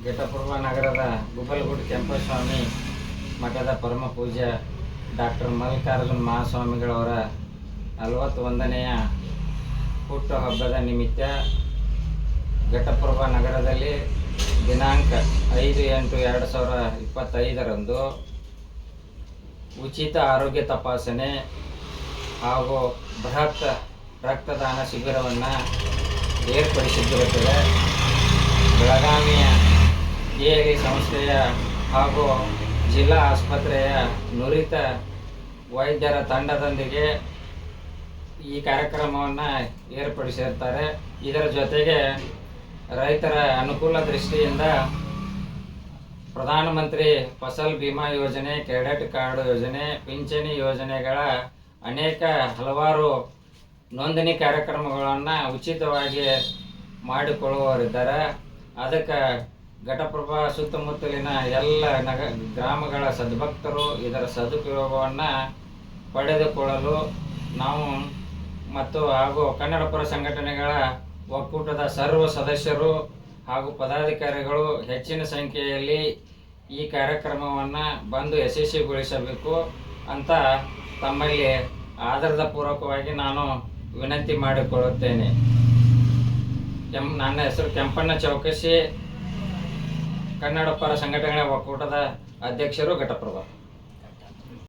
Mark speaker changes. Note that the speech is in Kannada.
Speaker 1: ಘಟಪ್ರಭಾ ನಗರದ ಗುಬ್ಬಲಗುಡಿ ಕೆಂಪಸ್ವಾಮಿ ಮಠದ ಪರಮ ಪೂಜ್ಯ ಡಾಕ್ಟರ್ ಮಲ್ಲಿಕಾರ್ಜುನ ಮಹಾಸ್ವಾಮಿಗಳವರ 41ನೆಯ ಹುಟ್ಟುಹಬ್ಬದ ನಿಮಿತ್ತ ಘಟಪ್ರಭಾ ನಗರದಲ್ಲಿ ದಿನಾಂಕ 5/8/2025 ಉಚಿತ ಆರೋಗ್ಯ ತಪಾಸಣೆ ಹಾಗೂ ಬೃಹತ್ ರಕ್ತದಾನ ಶಿಬಿರವನ್ನು ಏರ್ಪಡಿಸಿದ್ದಿರುತ್ತದೆ. ಬೆಳಗಾವಿಯ ಎ ಸಂಸ್ಥೆಯ ಹಾಗೂ ಜಿಲ್ಲಾ ಆಸ್ಪತ್ರೆಯ ನುರಿತ ವೈದ್ಯರ ತಂಡದೊಂದಿಗೆ ಈ ಕಾರ್ಯಕ್ರಮವನ್ನು ಏರ್ಪಡಿಸಿರ್ತಾರೆ. ಇದರ ಜೊತೆಗೆ ರೈತರ ಅನುಕೂಲ ದೃಷ್ಟಿಯಿಂದ ಪ್ರಧಾನಮಂತ್ರಿ ಫಸಲ್ ಬಿಮಾ ಯೋಜನೆ, ಕ್ರೆಡಿಟ್ ಕಾರ್ಡ್ ಯೋಜನೆ, ಪಿಂಚಣಿ ಯೋಜನೆಗಳ ಹಲವಾರು ನೋಂದಣಿ ಕಾರ್ಯಕ್ರಮಗಳನ್ನು ಉಚಿತವಾಗಿ ಮಾಡಿಕೊಳ್ಳುವವರಿದ್ದಾರೆ. ಅದಕ್ಕೆ ಘಟಪ್ರಭಾ ಸುತ್ತಮುತ್ತಲಿನ ಎಲ್ಲ ಗ್ರಾಮಗಳ ಸದ್ಭಕ್ತರು ಇದರ ಸದುಪಯೋಗವನ್ನು ಪಡೆದುಕೊಳ್ಳಲು ನಾವು ಹಾಗೂ ಕನ್ನಡಪರ ಸಂಘಟನೆಗಳ ಒಕ್ಕೂಟದ ಸರ್ವ ಸದಸ್ಯರು ಹಾಗೂ ಪದಾಧಿಕಾರಿಗಳು ಹೆಚ್ಚಿನ ಸಂಖ್ಯೆಯಲ್ಲಿ ಈ ಕಾರ್ಯಕ್ರಮವನ್ನು ಬಂದು ಯಶಸ್ವಿಗೊಳಿಸಬೇಕು ಅಂತ ತಮ್ಮಲ್ಲಿ ಆದರದ ಪೂರ್ವಕವಾಗಿ ನಾನು ವಿನಂತಿ ಮಾಡಿಕೊಳ್ಳುತ್ತೇನೆ. ನನ್ನ ಹೆಸರು ಕೆಂಪಣ್ಣ ಚೌಕಸಿ, ಕನ್ನಡ ಪರ ಸಂಘಟನೆಗಳ ಒಕ್ಕೂಟದ ಅಧ್ಯಕ್ಷರು, ಘಟಪ್ರಭಾ.